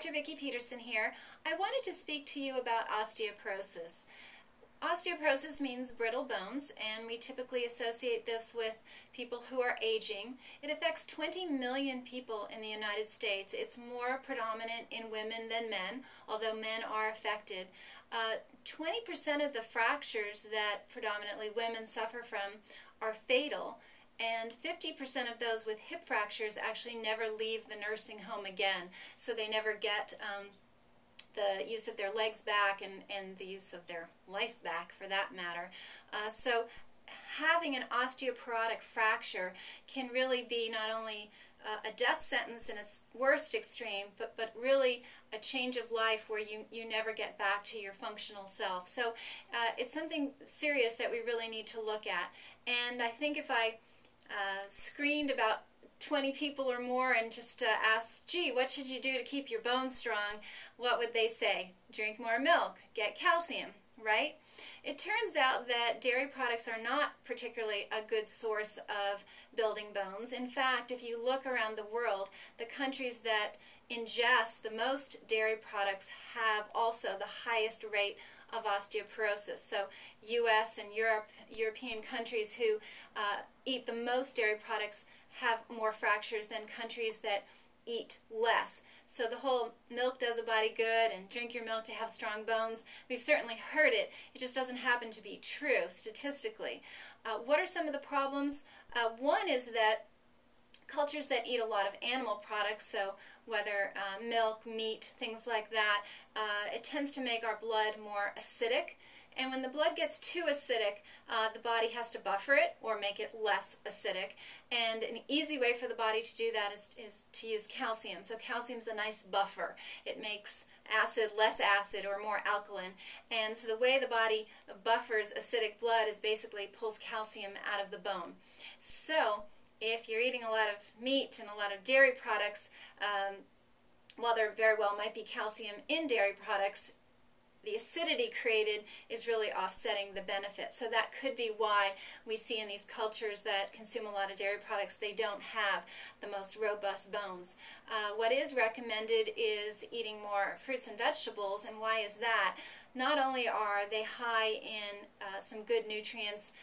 Dr. Vicki Peterson here. I wanted to speak to you about osteoporosis. Osteoporosis means brittle bones, and we typically associate this with people who are aging. It affects 20 million people in the United States. It's more predominant in women than men, although men are affected. 20% of the fractures that predominantly women suffer from are fatal, and 50% of those with hip fractures actually never leave the nursing home again, so they never get the use of their legs back and the use of their life back, for that matter. So having an osteoporotic fracture can really be not only a death sentence in its worst extreme, but really a change of life where you never get back to your functional self. So it's something serious that we really need to look at. And I think if I screened about 20 people or more and just asked, gee, what should you do to keep your bones strong, what would they say? Drink more milk, get calcium, right? It turns out that dairy products are not particularly a good source of building bones. In fact, if you look around the world, the countries that ingest the most dairy products have also the highest rate of osteoporosis. So US and European countries who eat the most dairy products have more fractures than countries that eat less. So the whole milk does a body good and drink your milk to have strong bones, we've certainly heard it. It just doesn't happen to be true statistically. What are some of the problems? One is that cultures that eat a lot of animal products, so whether milk, meat, things like that, it tends to make our blood more acidic. And when the blood gets too acidic, the body has to buffer it or make it less acidic. And an easy way for the body to do that is to use calcium. So calcium's a nice buffer. It makes acid less acid or more alkaline. And so the way the body buffers acidic blood is basically pulls calcium out of the bone. So if you're eating a lot of meat and a lot of dairy products, while there very well might be calcium in dairy products, the acidity created is really offsetting the benefit. So that could be why we see in these cultures that consume a lot of dairy products, they don't have the most robust bones. What is recommended is eating more fruits and vegetables, and why is that? Not only are they high in some good nutrients,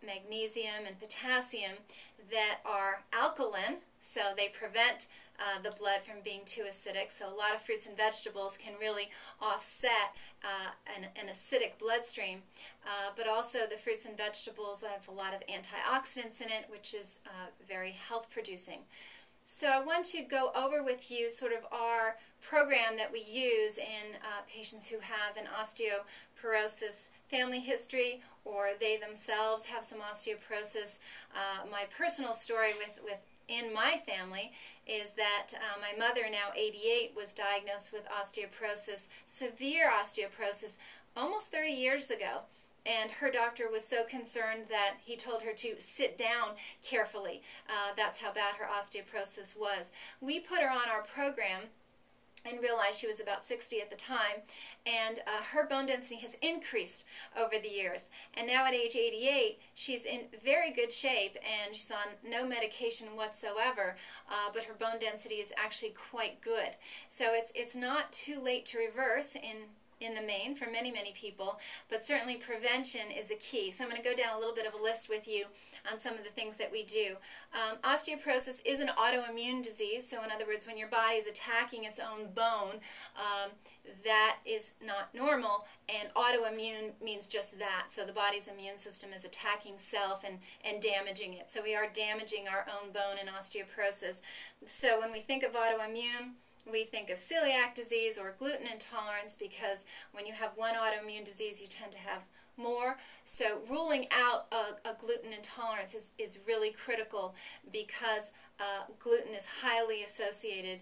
magnesium and potassium, that are alkaline, so they prevent the blood from being too acidic. So a lot of fruits and vegetables can really offset an acidic bloodstream. But also the fruits and vegetables have a lot of antioxidants in it, which is very health producing. So I want to go over with you sort of our program that we use in patients who have an osteoporosis family history, or they themselves have some osteoporosis. My personal story in my family is that my mother, now 88, was diagnosed with osteoporosis, severe osteoporosis, almost 30 years ago. And her doctor was so concerned that he told her to sit down carefully. That's how bad her osteoporosis was. We put her on our program and realized she was about 60 at the time, and her bone density has increased over the years. And now at age 88, she's in very good shape, and she's on no medication whatsoever, but her bone density is actually quite good. So it's not too late to reverse in the main for many, many people, but certainly prevention is a key. So I'm going to go down a little bit of a list with you on some of the things that we do. Osteoporosis is an autoimmune disease, so in other words, when your body is attacking its own bone, that is not normal, and autoimmune means just that. So the body's immune system is attacking self and damaging it. So we are damaging our own bone in osteoporosis. So when we think of autoimmune, we think of celiac disease or gluten intolerance, because when you have one autoimmune disease, you tend to have more. So ruling out a gluten intolerance is really critical, because gluten is highly associated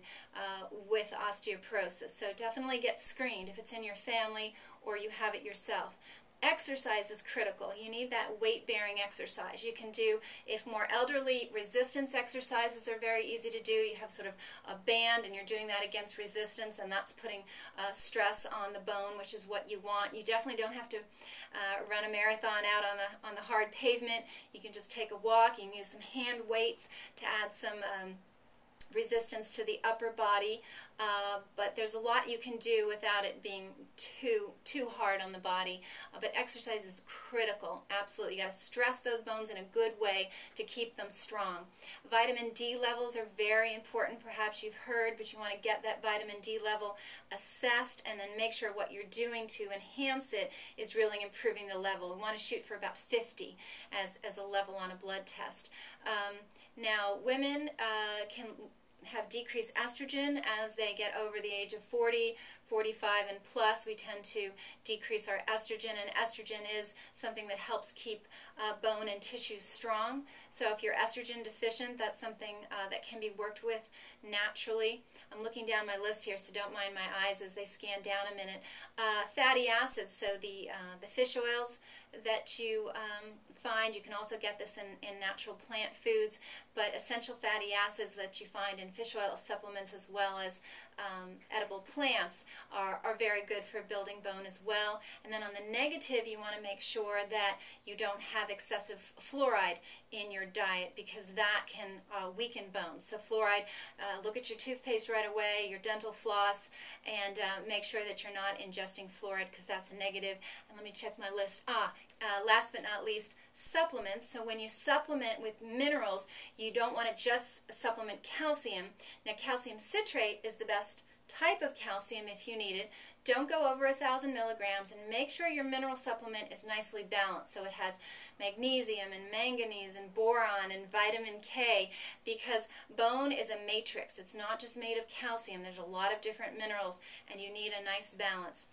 with osteoporosis. So definitely get screened if it's in your family or you have it yourself. Exercise is critical. You need that weight-bearing exercise. You can do, if more elderly, resistance exercises are very easy to do. You have sort of a band and you're doing that against resistance, and that's putting stress on the bone, which is what you want. You definitely don't have to run a marathon out on the hard pavement. You can just take a walk. You can use some hand weights to add some resistance to the upper body, but there's a lot you can do without it being too hard on the body. But exercise is critical, absolutely. You got to stress those bones in a good way to keep them strong. Vitamin D levels are very important. Perhaps you've heard, but you want to get that vitamin D level assessed and then make sure what you're doing to enhance it is really improving the level. We want to shoot for about 50 as a level on a blood test. Now, women can have decreased estrogen as they get over the age of 40, 45 and plus. We tend to decrease our estrogen, and estrogen is something that helps keep bone and tissues strong. So if you're estrogen deficient, that's something that can be worked with naturally. I'm looking down my list here, so don't mind my eyes as they scan down a minute. Fatty acids, so the fish oils that you find, you can also get this in natural plant foods, but essential fatty acids that you find in fish oil supplements as well as edible plants are very good for building bone as well. And then on the negative, you want to make sure that you don't have excessive fluoride in your diet, because that can weaken bones. So fluoride, look at your toothpaste right away, your dental floss, and make sure that you're not ingesting fluoride, because that's a negative. And let me check my list. Last but not least, supplements. So when you supplement with minerals, you don't want to just supplement calcium. Now, calcium citrate is the best type of calcium if you need it. Don't go over 1,000 milligrams, and make sure your mineral supplement is nicely balanced. So it has magnesium and manganese and boron and vitamin K, because bone is a matrix. It's not just made of calcium. There's a lot of different minerals, and you need a nice balance.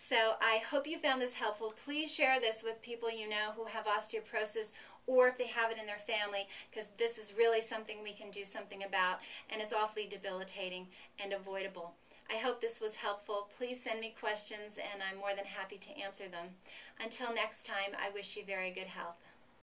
So I hope you found this helpful. Please share this with people you know who have osteoporosis, or if they have it in their family, because this is really something we can do something about, and it's awfully debilitating and avoidable. I hope this was helpful. Please send me questions, and I'm more than happy to answer them. Until next time, I wish you very good health.